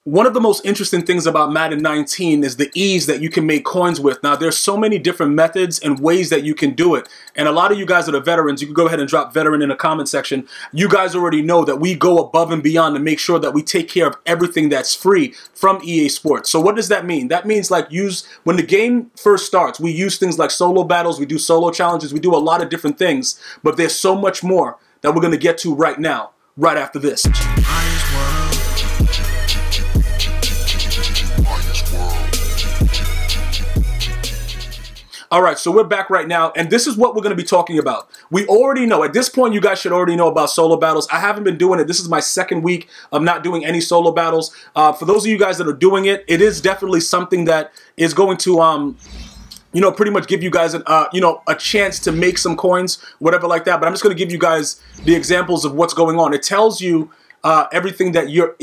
One of the most interesting things about Madden 19 is the ease that you can make coins with. Now, there's so many different methods and ways that you can do it. And a lot of you guys that are veterans, you can go ahead and drop veteran in the comment section. You guys already know that we go above and beyond to make sure that we take care of everything that's free from EA Sports. So what does that mean? That means like when the game first starts, we use things like solo battles, we do solo challenges, we do a lot of different things, but there's so much more that we're going to get to right now, right after this. All right, so we're back right now, and this is what we're going to be talking about. We already know, at this point, you guys should already know about solo battles. I haven't been doing it. This is my second week of not doing any solo battles. For those of you guys that are doing it, it is definitely something that is going to, you know, pretty much give you guys, you know, a chance to make some coins, whatever like that. But I'm just going to give you guys the examples of what's going on. It tells you everything that you're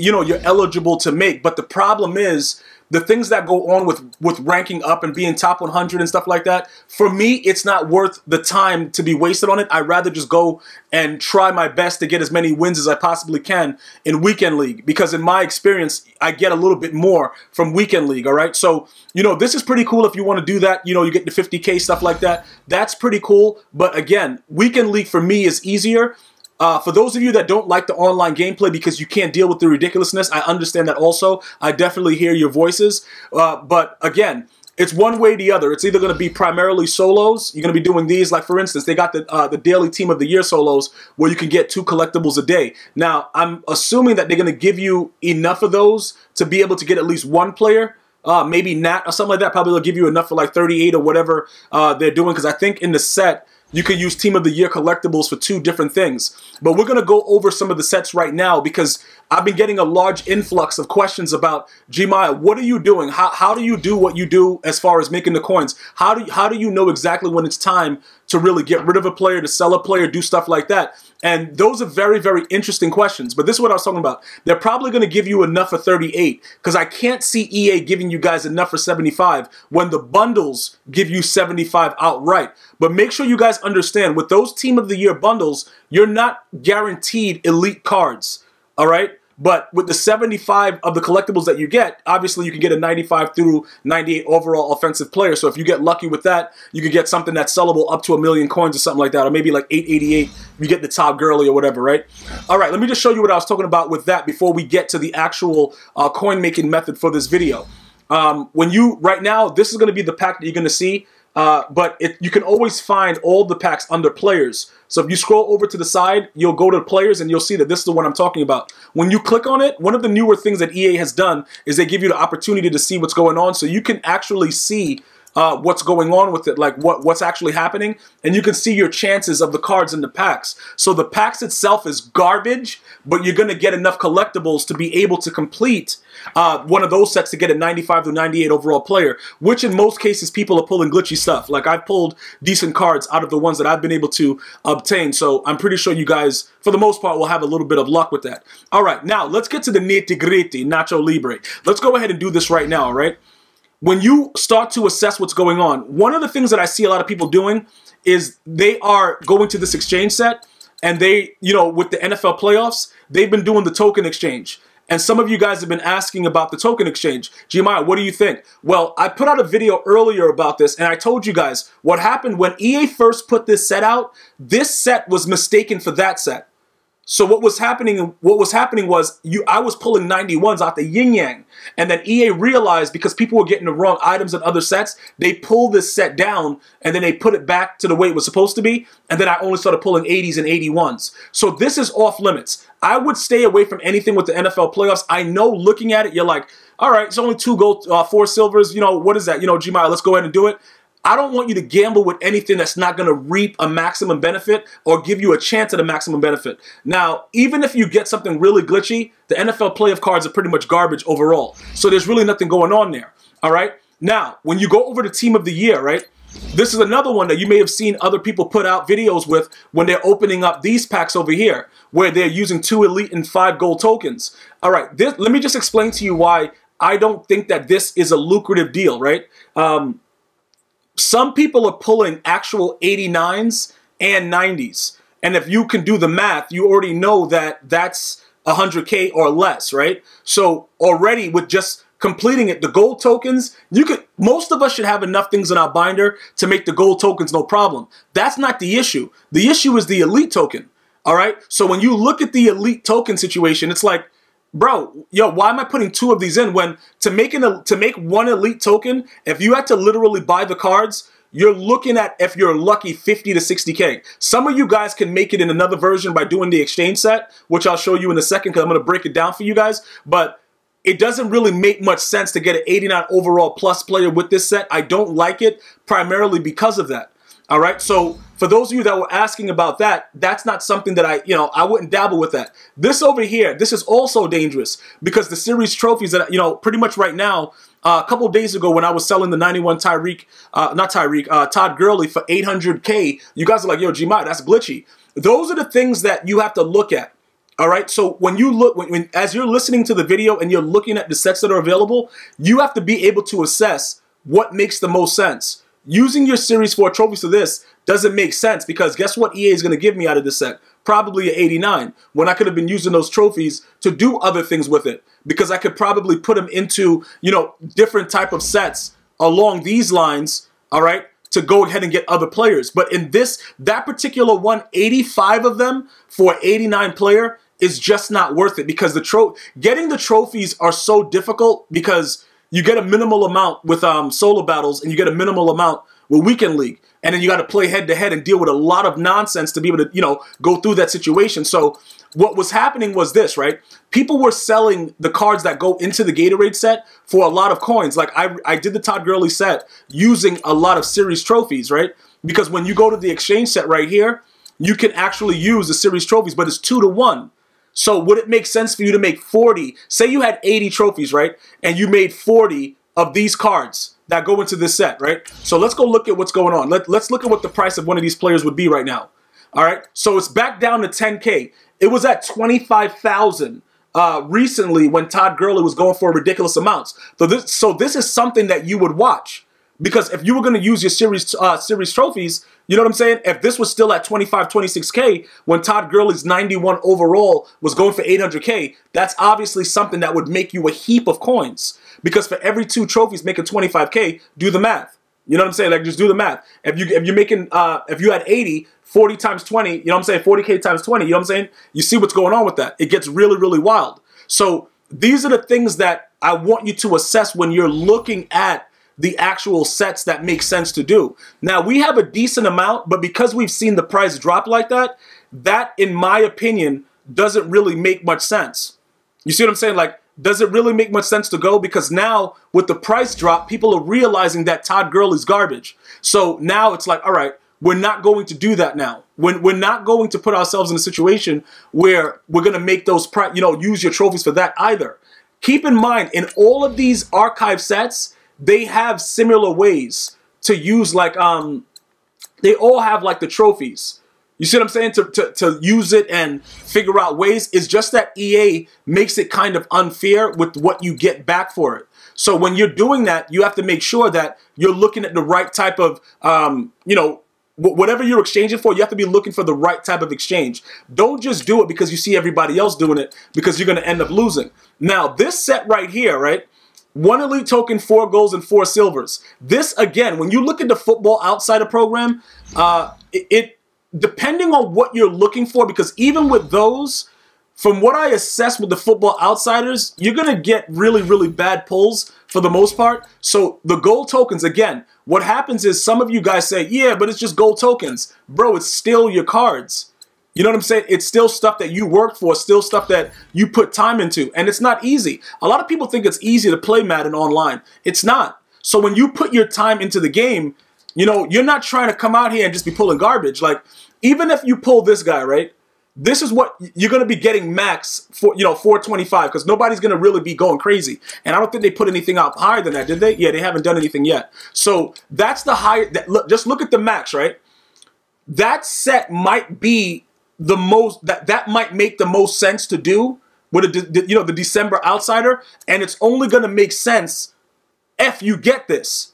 eligible to make. But the problem is, the things that go on with ranking up and being top 100 and stuff like that, for me, it's not worth the time to be wasted on it. I'd rather just go and try my best to get as many wins as I possibly can in Weekend League, because in my experience, I get a little bit more from Weekend League, all right? So, you know, this is pretty cool if you want to do that. You know, you get the 50K, stuff like that. That's pretty cool. But again, Weekend League for me is easier. For those of you that don't like the online gameplay because you can't deal with the ridiculousness, I understand that also. I definitely hear your voices. But again, it's one way or the other. It's either going to be primarily solos. You're going to be doing these. Like, for instance, they got the daily Team of the Year solos where you can get 2 collectibles a day. Now, I'm assuming that they're going to give you enough of those to be able to get at least one player. Maybe Nat or something like that. Probably they'll give you enough for like 38 or whatever they're doing. Because I think in the set, you could use Team of the Year collectibles for 2 different things. But we're going to go over some of the sets right now because I've been getting a large influx of questions about, Gmia, what are you doing? How do you do what you do as far as making the coins? How do you know exactly when it's time to really get rid of a player, to sell a player, do stuff like that? And those are very, very interesting questions. But this is what I was talking about. They're probably going to give you enough for 38 because I can't see EA giving you guys enough for 75 when the bundles give you 75 outright. But make sure you guys understand, with those Team of the Year bundles, you're not guaranteed elite cards, all right? But with the 75 of the collectibles that you get, obviously you can get a 95 through 98 overall offensive player. So if you get lucky with that, you could get something that's sellable up to 1 million coins or something like that, or maybe like 888, you get the top girly or whatever, right? All right, let me just show you what I was talking about with that before we get to the actual coin making method for this video. Right now, this is going to be the pack that you're going to see. But you can always find all the packs under players. So if you scroll over to the side, you'll go to players and you'll see that this is the one I'm talking about. When you click on it, one of the newer things that EA has done is they give you the opportunity to see what's going on. So you can actually see what's going on with it, like what's actually happening, and you can see your chances of the cards in the packs. So the packs itself is garbage, but you're going to get enough collectibles to be able to complete one of those sets to get a 95 to 98 overall player, which in most cases people are pulling glitchy stuff. Like, I've pulled decent cards out of the ones that I've been able to obtain, so I'm pretty sure you guys, for the most part, will have a little bit of luck with that. All right, now let's get to the nitty-gritty, Nacho Libre. Let's go ahead and do this right now, all right? When you start to assess what's going on, one of the things that I see a lot of people doing is they are going to this exchange set, and they, you know, with the NFL playoffs, they've been doing the token exchange. And some of you guys have been asking about the token exchange. Gmia, what do you think? Well, I put out a video earlier about this, and I told you guys what happened when EA first put this set out. This set was mistaken for that set. So what was happening was I was pulling 91s out the yin yang, and then EA realized because people were getting the wrong items in other sets, they pulled this set down and then they put it back to the way it was supposed to be, and then I only started pulling 80s and 81s. So this is off limits. I would stay away from anything with the NFL playoffs. I know looking at it, you're like, all right, it's only 2 gold, 4 silvers. You know, what is that? You know, Gmia, let's go ahead and do it. I don't want you to gamble with anything that's not going to reap a maximum benefit or give you a chance at a maximum benefit. Now, even if you get something really glitchy, the NFL playoff cards are pretty much garbage overall. So there's really nothing going on there. All right. Now, when you go over to Team of the Year, right? This is another one that you may have seen other people put out videos with when they're opening up these packs over here, where they're using 2 elite and 5 gold tokens. All right. Let me just explain to you why I don't think that this is a lucrative deal, right? Some people are pulling actual 89s and 90s. And if you can do the math, you already know that that's 100K or less, right? So already with just completing it, the gold tokens, most of us should have enough things in our binder to make the gold tokens no problem. That's not the issue. The issue is the elite token, all right? So when you look at the elite token situation, it's like, bro, yo, why am I putting 2 of these in when to make one elite token, if you had to literally buy the cards, you're looking at, if you're lucky, 50 to 60K. Some of you guys can make it in another version by doing the exchange set, which I'll show you in a second because I'm going to break it down for you guys. But it doesn't really make much sense to get an 89 overall plus player with this set. I don't like it primarily because of that. All right, so for those of you that were asking about that, that's not something that I wouldn't dabble with that. This over here, this is also dangerous because the series trophies that, pretty much right now, a couple of days ago when I was selling the 91 Todd Gurley for 800K, you guys are like, yo, Gmias, that's glitchy. Those are the things that you have to look at. All right, so when you look, as you're listening to the video and you're looking at the sets that are available, you have to be able to assess what makes the most sense. Using your Series 4 trophies to this doesn't make sense because guess what EA is going to give me out of this set? Probably an 89, when I could have been using those trophies to do other things with it because I could probably put them into, different type of sets along these lines, all right, to go ahead and get other players. But in that particular one, 85 of them for an 89 player is just not worth it because getting the trophies are so difficult because you get a minimal amount with solo battles and you get a minimal amount with weekend league. And then you got to play head to head and deal with a lot of nonsense to be able to, go through that situation. So what was happening was this, right? People were selling the cards that go into the Gatorade set for a lot of coins. Like I did the Todd Gurley set using a lot of series trophies, right? Because when you go to the exchange set right here, you can actually use the series trophies, but it's 2 to 1. So would it make sense for you to make 40? Say you had 80 trophies, right? And you made 40 of these cards that go into this set, right? So let's go look at what's going on. Let's look at what the price of one of these players would be right now. All right, so it's back down to 10K. It was at 25,000 recently when Todd Gurley was going for ridiculous amounts. So this is something that you would watch. Because if you were going to use your series trophies, you know what I'm saying? If this was still at 25, 26K, when Todd Gurley's 91 overall was going for 800K, that's obviously something that would make you a heap of coins. Because for every 2 trophies making 25K, do the math. You know what I'm saying? Like, just do the math. If you're making, if you had 80, 40 times 20, you know what I'm saying? 40K times 20, you know what I'm saying? You see what's going on with that. It gets really, really wild. So these are the things that I want you to assess when you're looking at the actual sets that make sense to do. Now, we have a decent amount, but because we've seen the price drop like that, that, in my opinion, doesn't really make much sense. You see what I'm saying? Like, does it really make much sense to go? Because now, with the price drop, people are realizing that Todd Gurley's garbage. So now it's like, all right, we're not going to do that now. We're not going to put ourselves in a situation where we're going to make those, use your trophies for that either. Keep in mind, in all of these archive sets, they have similar ways to use, like, they all have, like, the trophies. You see what I'm saying? To use it and figure out ways. It's just that EA makes it kind of unfair with what you get back for it. So when you're doing that, you have to make sure that you're looking at the right type of, whatever you're exchanging for, you have to be looking for the right type of exchange. Don't just do it because you see everybody else doing it because you're going to end up losing. Now, this set right here, right? 1 elite token, 4 golds, and 4 silvers. This, again, when you look at the Football Outsider program, depending on what you're looking for, because even with those, from what I assess with the Football Outsiders, you're going to get really, really bad pulls for the most part. So the gold tokens, again, what happens is some of you guys say, yeah, but it's just gold tokens. Bro, it's still your cards. You know what I'm saying? It's still stuff that you worked for, still stuff that you put time into. And it's not easy. A lot of people think it's easy to play Madden online. It's not. So when you put your time into the game, you're not trying to come out here and just be pulling garbage. Like, even if you pull this guy, right? This is what you're going to be getting max for, 425, because nobody's going to really be going crazy. And I don't think they put anything out higher than that, did they? Yeah, they haven't done anything yet. So that's the high. Just look at the max, right? That set might be the most, that might make the most sense to do with the December Outsider, and it's only going to make sense if you get this,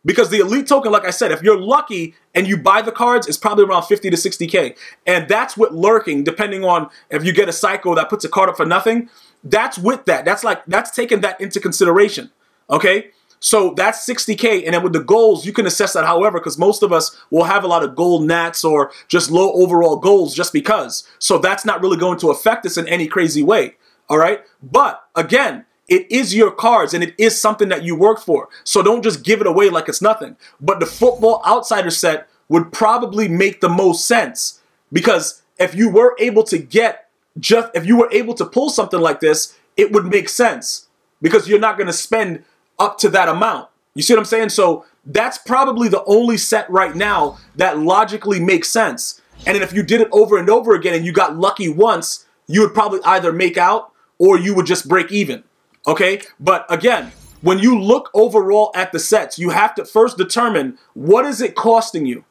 Because the elite token, like I said, if you're lucky and you buy the cards, it's probably around 50 to 60K. And that's with lurking, depending on if you get a psycho that puts a card up for nothing. That's with that. That's taking that into consideration. Okay? So that's 60K. And then with the goals, you can assess that however, because most of us will have a lot of gold nats or just low overall goals just because. So that's not really going to affect us in any crazy way. All right? But again, it is your cards, and it is something that you work for. So don't just give it away like it's nothing. But the Football Outsider set would probably make the most sense, because if you were able to pull something like this, it would make sense, because you're not going to spend up to that amount. You see what I'm saying? So that's probably the only set right now that logically makes sense. And then if you did it over and over again and you got lucky once, you would probably either make out or you would just break even. Okay, but again, when you look overall at the sets, you have to first determine what is it costing you.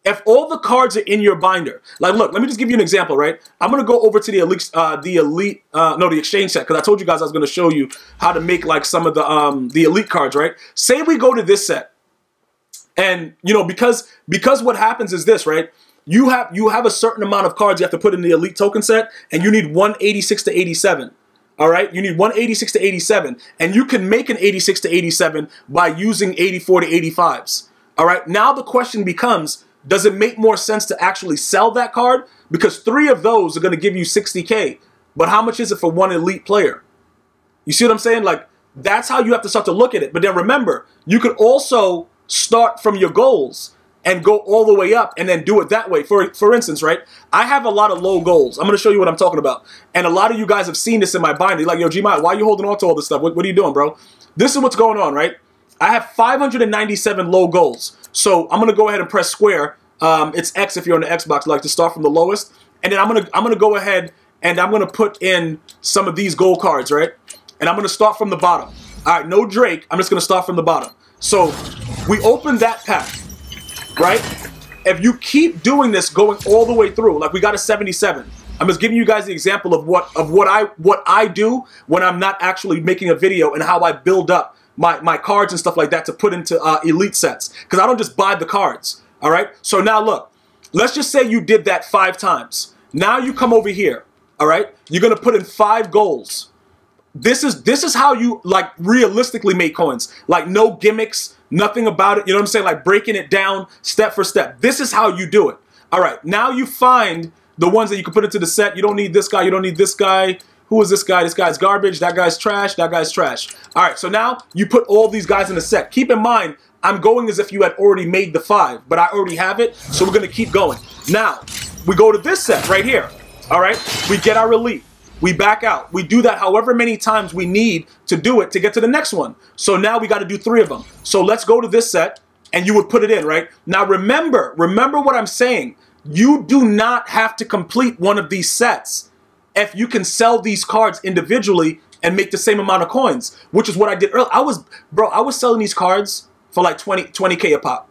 If all the cards are in your binder, like look, let me just give you an example, right? I'm gonna go over to the exchange set, because I told you guys I was gonna show you how to make like some of the elite cards, right? Say we go to this set, and you know, because what happens is this, right? You have a certain amount of cards you have to put in the elite token set, and you need 186 to 87. All right, you need 186 to 87, and you can make an 86 to 87 by using 84 to 85s. All right, now the question becomes, does it make more sense to actually sell that card? Because 3 of those are going to give you 60K, but how much is it for one elite player? You see what I'm saying? Like, that's how you have to start to look at it. But then remember, you could also start from your goals and go all the way up and then do it that way. For instance, right, I have a lot of low goals. I'm going to show you what I'm talking about. And a lot of you guys have seen this in my binder. You're like, yo, Gmias, why are you holding on to all this stuff? What are you doing, bro? This is what's going on, right? I have 597 low goals. So I'm going to go ahead and press square. It's X if you're on the Xbox, like to start from the lowest. And then I'm gonna go ahead and I'm going to put in some of these gold cards, right? And I'm going to start from the bottom. All right, no Drake. I'm just going to start from the bottom. So we open that pack. Right? If you keep doing this going all the way through, like we got a 77. I'm just giving you guys the example of what I do when I'm not actually making a video, and how I build up my cards and stuff like that to put into elite sets. Because I don't just buy the cards. All right? So now look, let's just say you did that 5 times. Now you come over here. All right? You're going to put in 5 goals. This is how you like realistically make coins. Like no gimmicks, nothing about it. You know what I'm saying? Like breaking it down step for step. This is how you do it. All right. Now you find the ones that you can put into the set. You don't need this guy. You don't need this guy. Who is this guy? This guy's garbage. That guy's trash. That guy's trash. All right. So now you put all these guys in the set. Keep in mind, I'm going as if you had already made the 5, but I already have it. So we're going to keep going. Now we go to this set right here. All right. We get our elite. We back out. We do that however many times we need to do it to get to the next one. So now we got to do 3 of them. So let's go to this set, and you would put it in, right? Now remember what I'm saying. You do not have to complete one of these sets if you can sell these cards individually and make the same amount of coins, which is what I did earlier. I was selling these cards for like 20K a pop,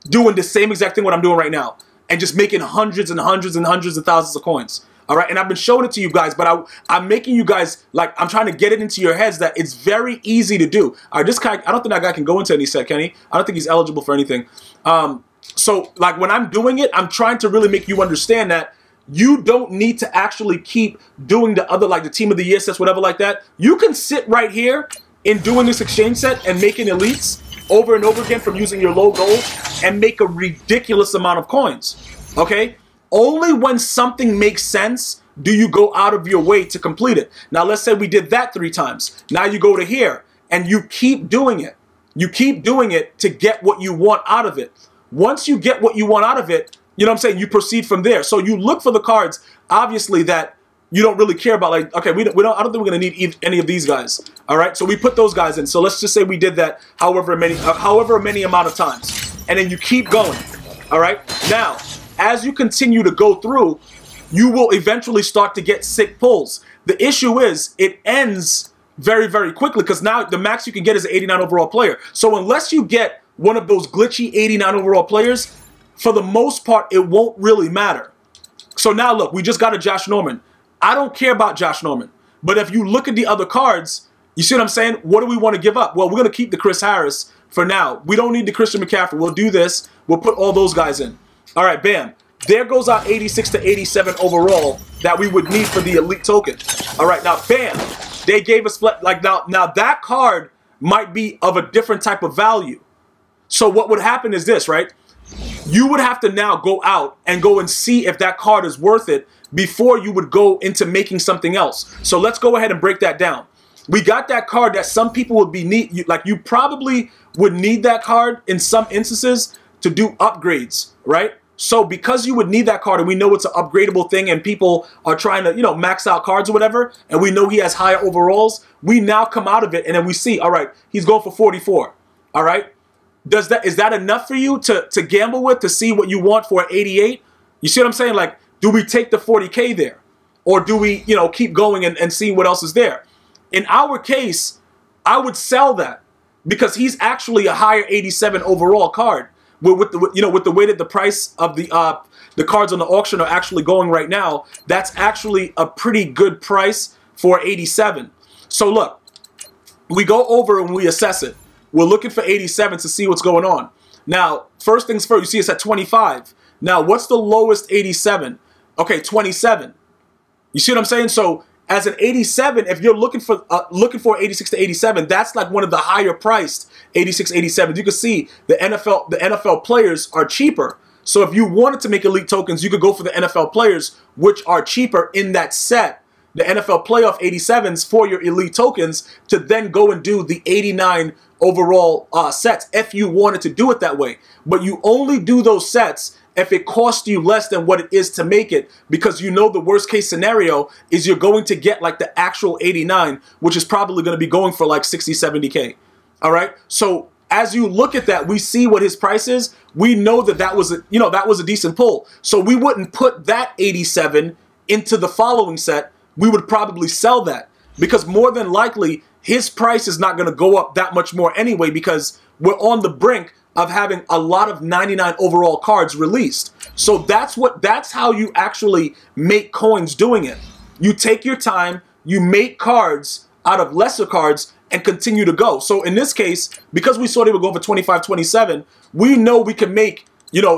doing the same exact thing what I'm doing right now, and just making hundreds and hundreds and hundreds of thousands of coins. All right, and I've been showing it to you guys, but I'm making you guys, like, I'm trying to get it into your heads that it's very easy to do. All right, this guy, I don't think that guy can go into any set, can he? I don't think he's eligible for anything. So, like, when I'm doing it, I'm trying to really make you understand that you don't need to actually keep doing the other, like, the Team of the Year sets, whatever like that. You can sit right here in doing this exchange set and making elites over and over again from using your low goals and make a ridiculous amount of coins, okay? Only when something makes sense do you go out of your way to complete it. Now, let's say we did that 3 times. Now you go to here, and you keep doing it. You keep doing it to get what you want out of it. Once you get what you want out of it, you know what I'm saying, you proceed from there. So you look for the cards, obviously, that you don't really care about. Like, okay, I don't think we're going to need any of these guys. All right, so we put those guys in. So let's just say we did that however many amount of times. And then you keep going. All right, now, as you continue to go through, you will eventually start to get sick pulls. The issue is it ends very, very quickly, because now the max you can get is an 89 overall player. So unless you get one of those glitchy 89 overall players, for the most part, it won't really matter. So now look, we just got a Josh Norman. I don't care about Josh Norman. But if you look at the other cards, you see what I'm saying? What do we want to give up? Well, we're going to keep the Chris Harris for now. We don't need the Christian McCaffrey. We'll do this. We'll put all those guys in. All right, bam. There goes our 86 to 87 overall that we would need for the elite token. All right, now, bam. They gave us, like, now that card might be of a different type of value. So what would happen is this, right? You would have to now go out and go and see if that card is worth it before you would go into making something else. So let's go ahead and break that down. We got that card that some people would be you probably would need that card in some instances to do upgrades, right? So because you would need that card, and we know it's an upgradable thing, and people are trying to, you know, max out cards or whatever, and we know he has higher overalls, we now come out of it and then we see, all right, he's going for 44. All right. Is that enough for you to gamble with, to see what you want for an 88? You see what I'm saying? Like, do we take the 40K there? Or do we, you know, keep going and see what else is there? In our case, I would sell that because he's actually a higher 87 overall card. With the way that the price of the cards on the auction are actually going right now, that's actually a pretty good price for 87. So look, we go over and we assess it. We're looking for 87 to see what's going on. Now, first things first, you see it's at 25. Now, what's the lowest 87? Okay, 27. You see what I'm saying? So as an 87, if you're looking for 86 to 87, that's like one of the higher priced 86, 87. You can see the NFL players are cheaper. So if you wanted to make elite tokens, you could go for the NFL players, which are cheaper in that set. The NFL playoff 87s for your elite tokens, to then go and do the 89 overall sets if you wanted to do it that way. But you only do those sets if it costs you less than what it is to make it, because you know the worst case scenario is you're going to get like the actual 89, which is probably going to be going for like 60, 70K. All right. So as you look at that, we see what his price is. We know that that was a decent pull. So we wouldn't put that 87 into the following set. We would probably sell that, because more than likely his price is not going to go up that much more anyway, because we're on the brink of having a lot of 99 overall cards released. So that's how you actually make coins doing it. You take your time, you make cards out of lesser cards and continue to go. So in this case, because we saw they were going for 25, 27, we know we can make,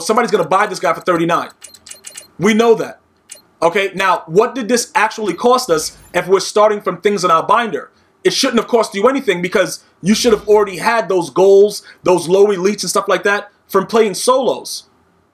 somebody's going to buy this guy for 39. We know that. Okay, now what did this actually cost us if we're starting from things in our binder? It shouldn't have cost you anything, because you should have already had those goals, those low elites and stuff like that from playing solos.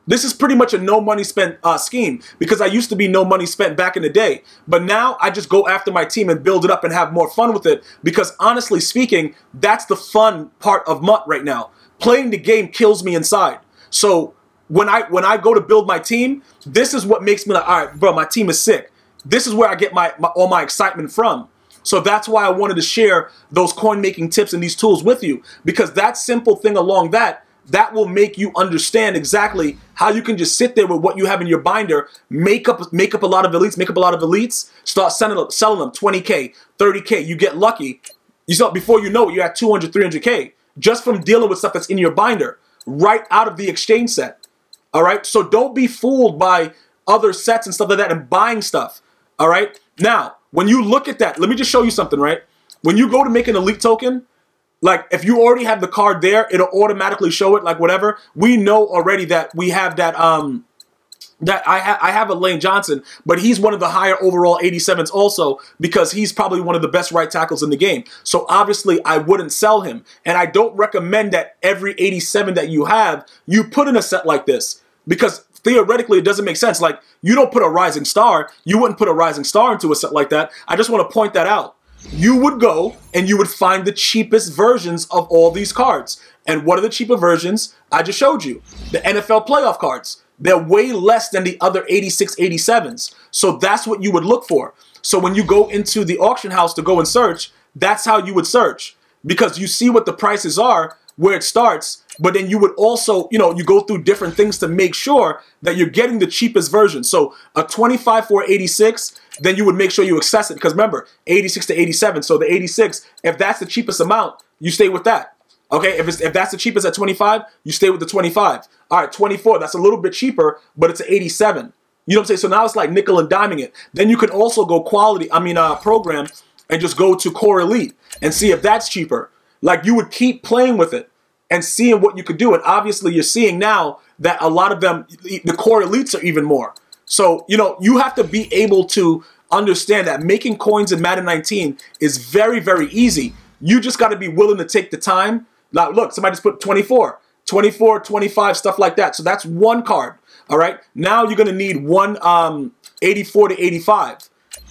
This is pretty much a no money spent scheme, because I used to be no money spent back in the day. But now I just go after my team and build it up and have more fun with it, because honestly speaking, that's the fun part of MUT right now. Playing the game kills me inside. So when I go to build my team, this is what makes me like, all right, bro, my team is sick. This is where I get all my excitement from. So that's why I wanted to share those coin making tips and these tools with you, because that simple thing along that will make you understand exactly how you can just sit there with what you have in your binder, make up a lot of elites, start selling them 20K, 30K. You get lucky. Before you know it, you're at 200, 300K just from dealing with stuff that's in your binder right out of the exchange set. All right. So don't be fooled by other sets and stuff like that and buying stuff. All right. Now, when you look at that, let me just show you something, right? When you go to make an elite token, like if you already have the card there, it'll automatically show it, like whatever. We know already that we have that, I have a Lane Johnson, but he's one of the higher overall 87s also, because he's probably one of the best right tackles in the game. So obviously I wouldn't sell him. And I don't recommend that every 87 that you have, you put in a set like this, because theoretically, it doesn't make sense. Like, you don't put a rising star. You wouldn't put a rising star into a set like that. I just want to point that out. You would go and you would find the cheapest versions of all these cards. And what are the cheaper versions? I just showed you. The NFL playoff cards. They're way less than the other 86, 87s. So that's what you would look for. So when you go into the auction house to go and search, that's how you would search. Because you see what the prices are, where it starts, but then you would also, you go through different things to make sure that you're getting the cheapest version. So a 25 for 86, then you would make sure you access it, because remember, 86 to 87. So the 86, if that's the cheapest amount, you stay with that. Okay, if that's the cheapest at 25, you stay with the 25. All right, 24, that's a little bit cheaper, but it's an 87. You know what I'm saying? So now it's like nickel and diming it. Then you can also go program, and just go to Core Elite and see if that's cheaper. Like, you would keep playing with it and seeing what you could do. And obviously you're seeing now that a lot of them, the core elites are even more. So, you know, you have to be able to understand that making coins in Madden 19 is very, very easy. You just got to be willing to take the time. Now, look, somebody just put 24, 24, 25, stuff like that. So that's one card. All right. Now you're going to need one 84 to 85.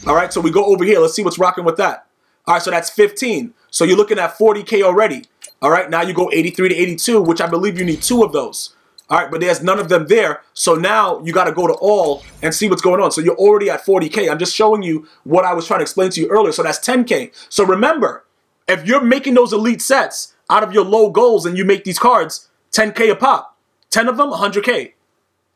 All right. So we go over here. Let's see what's rocking with that. All right. So that's 15. So you're looking at 40K already. All right. Now you go 83 to 82, which I believe you need 2 of those. All right, but there's none of them there. So now you got to go to all and see what's going on. So you're already at 40K. I'm just showing you what I was trying to explain to you earlier. So that's 10K. So remember, if you're making those elite sets out of your low goals and you make these cards, 10K a pop. 10 of them, 100K.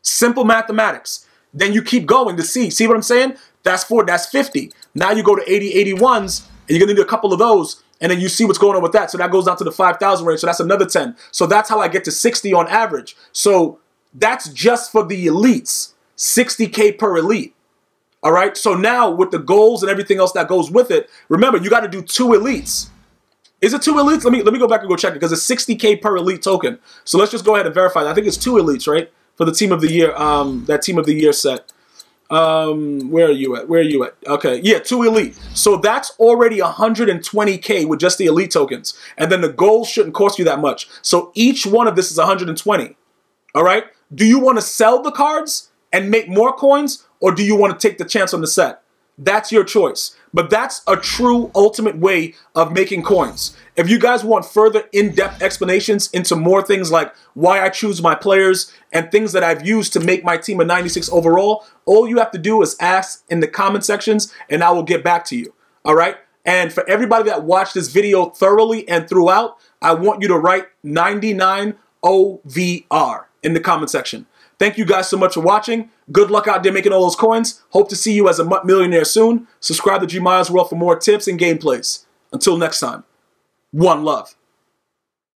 Simple mathematics. Then you keep going to see. See what I'm saying? That's 50. Now you go to 80, 81s, and you're going to need a couple of those. And then you see what's going on with that. So that goes down to the 5,000 range. So that's another 10. So that's how I get to 60 on average. So that's just for the elites. 60K per elite. All right. So now with the goals and everything else that goes with it, remember, you got to do 2 elites. Is it 2 elites? Let me go back and go check it because it's 60K per elite token. So let's just go ahead and verify that. I think it's 2 elites, right? For the team of the year, that team of the year set. Where are you at? Where are you at? Okay, yeah, 2 elite. So that's already 120K with just the elite tokens. And then the goals shouldn't cost you that much. So each one of this is 120. All right? Do you want to sell the cards and make more coins, or do you want to take the chance on the set? That's your choice. But that's a true ultimate way of making coins. If you guys want further in-depth explanations into more things like why I choose my players and things that I've used to make my team a 96 overall, all you have to do is ask in the comment sections and I will get back to you. All right? And for everybody that watched this video thoroughly and throughout, I want you to write 99 OVR in the comment section. Thank you guys so much for watching. Good luck out there making all those coins. Hope to see you as a MUT millionaire soon. Subscribe to GmiasWorld for more tips and gameplays. Until next time, one love.